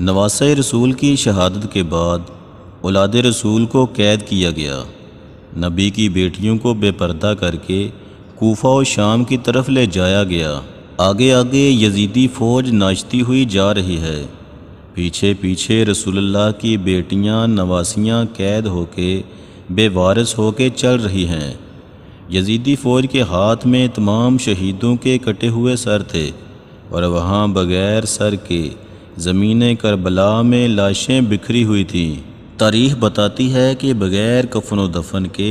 نواسہ رسول کی شہادت کے بعد اولاد رسول کو قید کیا گیا۔ نبی کی بیٹیوں کو بے پردہ کر کے کوفہ و شام کی طرف لے جایا گیا۔ آگے آگے یزیدی فوج ناچتی ہوئی جا رہی ہے، پیچھے پیچھے رسول اللہ کی بیٹیاں نواسیاں قید ہو کے بے وارث ہو کے چل رہی ہیں۔ یزیدی فوج کے ہاتھ میں تمام شہیدوں کے کٹے ہوئے سر تھے، اور وہاں بغیر سر کے زمین کربلا میں لاشیں بکھری ہوئی تھیں۔ تاریخ بتاتی ہے کہ بغیر کفن و دفن کے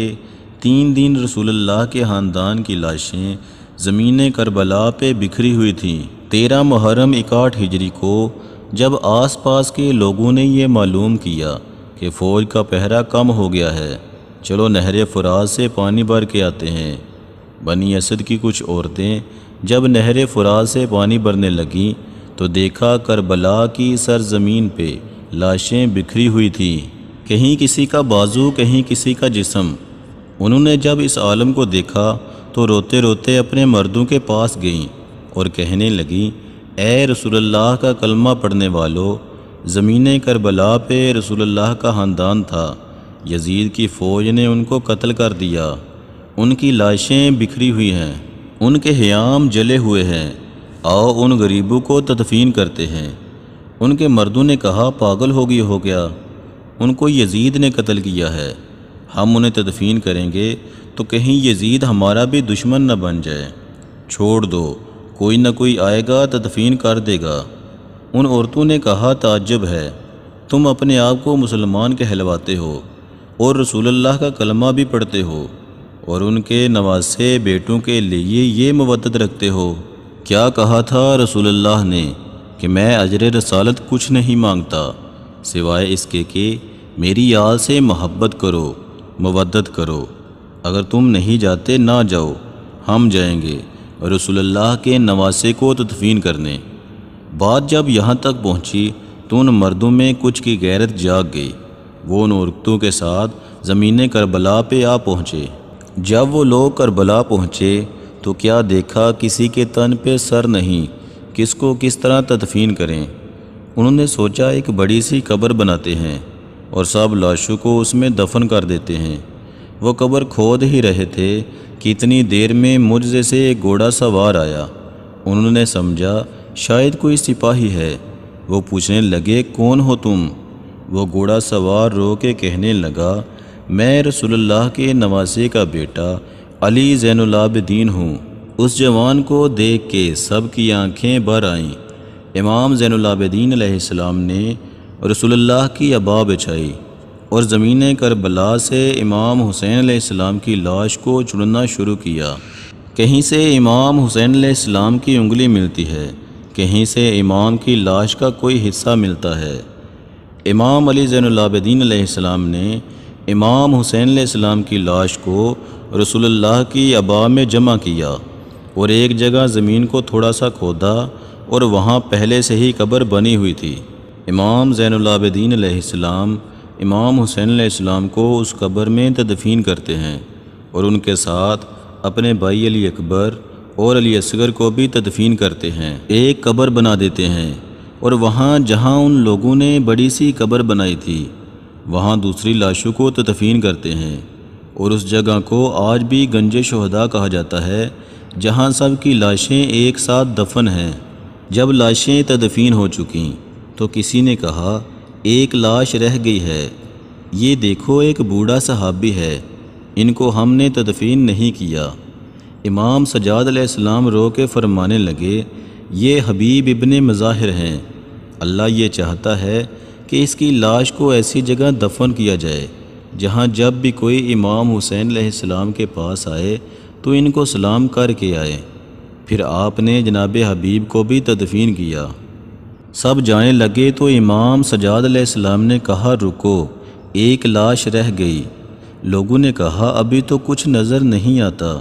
3 دن رسول اللہ کے خاندان کی لاشیں زمین کربلا پہ بکھری ہوئی تھیں۔ 13 محرم 61 ہجری کو جب آس پاس کے لوگوں نے یہ معلوم کیا کہ فوج کا پہرا کم ہو گیا ہے، چلو نہر فرات سے پانی بھر کے آتے ہیں۔ بنی اسد کی کچھ عورتیں جب نہر فرات سے پانی بھرنے لگیں تو دیکھا کربلا کی سرزمین پہ لاشیں بکھری ہوئی تھیں، کہیں کسی کا بازو کہیں کسی کا جسم۔ انہوں نے جب اس عالم کو دیکھا تو روتے روتے اپنے مردوں کے پاس گئیں اور کہنے لگیں، اے رسول اللہ کا کلمہ پڑھنے والو، زمین کربلا پہ رسول اللہ کا خاندان تھا، یزید کی فوج نے ان کو قتل کر دیا، ان کی لاشیں بکھری ہوئی ہیں، ان کے خیام جلے ہوئے ہیں، آؤ ان غریبوں کو تدفین کرتے ہیں۔ ان کے مردوں نے کہا، پاگل ہو گیا، ان کو یزید نے قتل کیا ہے، ہم انہیں تدفین کریں گے تو کہیں یزید ہمارا بھی دشمن نہ بن جائے، چھوڑ دو، کوئی نہ کوئی آئے گا تدفین کر دے گا۔ ان عورتوں نے کہا، تعجب ہے، تم اپنے آپ کو مسلمان کہلواتے ہو اور رسول اللہ کا کلمہ بھی پڑھتے ہو، اور ان کے نواسے بیٹوں کے لیے یہ مودت رکھتے ہو۔ کیا کہا تھا رسول اللہ نے کہ میں اجر رسالت کچھ نہیں مانگتا سوائے اس کے کہ میری آل سے محبت کرو، مودت کرو، اگر تم نہیں جاتے نہ جاؤ، ہم جائیں گے رسول اللہ کے نواسے کو تدفین کرنے۔ بات جب یہاں تک پہنچی تو ان مردوں میں کچھ کی غیرت جاگ گئی، وہ ان عورتوں کے ساتھ زمین کربلا پہ آ پہنچے۔ جب وہ لوگ کربلا پہنچے تو کیا دیکھا، کسی کے تن پہ سر نہیں، کس کو کس طرح تدفین کریں۔ انہوں نے سوچا ایک بڑی سی قبر بناتے ہیں اور سب لاشوں کو اس میں دفن کر دیتے ہیں۔ وہ قبر کھود ہی رہے تھے کہ اتنی دیر میں مجھ سے ایک گھوڑا سوار آیا۔ انہوں نے سمجھا شاید کوئی سپاہی ہے، وہ پوچھنے لگے، کون ہو تم؟ وہ گھوڑا سوار رو کے کہنے لگا، میں رسول اللہ کے نواسے کا بیٹا علی زین العابدین ہوں۔ اس جوان کو دیکھ کے سب کی آنکھیں بھر آئیں۔ امام زین العابدین علیہ السلام نے رسول اللہ کی عبا بچھائی اور زمین کربلا سے امام حسین علیہ السلام کی لاش کو چننا شروع کیا۔ کہیں سے امام حسین علیہ السلام کی انگلی ملتی ہے، کہیں سے امام کی لاش کا کوئی حصہ ملتا ہے۔ امام علی زین العابدین علیہ السلام نے امام حسین علیہ السلام کی لاش کو رسول اللہ کی عبا میں جمع کیا اور ایک جگہ زمین کو تھوڑا سا کھودا اور وہاں پہلے سے ہی قبر بنی ہوئی تھی۔ امام زین العابدین علیہ السلام امام حسین علیہ السلام کو اس قبر میں تدفین کرتے ہیں اور ان کے ساتھ اپنے بھائی علی اکبر اور علی اصغر کو بھی تدفین کرتے ہیں۔ ایک قبر بنا دیتے ہیں اور وہاں جہاں ان لوگوں نے بڑی سی قبر بنائی تھی وہاں دوسری لاشوں کو تدفین کرتے ہیں، اور اس جگہ کو آج بھی گنج شہداء کہا جاتا ہے جہاں سب کی لاشیں ایک ساتھ دفن ہیں۔ جب لاشیں تدفین ہو چکیں تو کسی نے کہا، ایک لاش رہ گئی ہے، یہ دیکھو ایک بوڑھا صحابی ہے، ان کو ہم نے تدفین نہیں کیا۔ امام سجاد علیہ السلام رو کے فرمانے لگے، یہ حبیب ابن مظاہر ہیں، اللہ یہ چاہتا ہے کہ اس کی لاش کو ایسی جگہ دفن کیا جائے جہاں جب بھی کوئی امام حسین علیہ السلام کے پاس آئے تو ان کو سلام کر کے آئے۔ پھر آپ نے جناب حبیب کو بھی تدفین کیا۔ سب جانے لگے تو امام سجاد علیہ السلام نے کہا، رکو، ایک لاش رہ گئی۔ لوگوں نے کہا، ابھی تو کچھ نظر نہیں آتا۔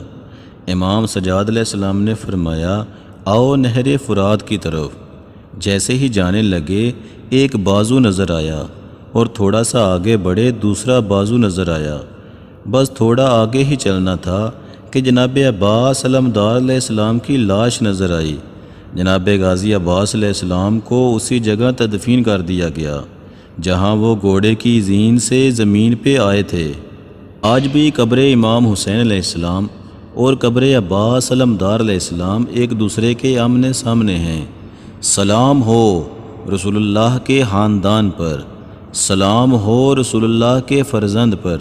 امام سجاد علیہ السلام نے فرمایا، آؤ نہر فرات کی طرف۔ جیسے ہی جانے لگے ایک بازو نظر آیا اور تھوڑا سا آگے بڑھے دوسرا بازو نظر آیا۔ بس تھوڑا آگے ہی چلنا تھا کہ جناب عباس علمدار علیہ السلام کی لاش نظر آئی۔ جناب غازی عباس علیہ السلام کو اسی جگہ تدفین کر دیا گیا جہاں وہ گھوڑے کی زین سے زمین پہ آئے تھے۔ آج بھی قبر امام حسین علیہ السلام اور قبر عباس علمدار علیہ السلام ایک دوسرے کے آمنے سامنے ہیں۔ سلام ہو رسول اللہ کے خاندان پر، سلام ہو رسول اللہ کے فرزند پر،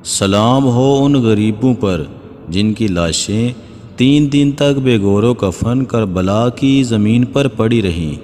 سلام ہو ان غریبوں پر جن کی لاشیں 3 دن تک بے گور و کفن کربلا کی زمین پر پڑی رہیں۔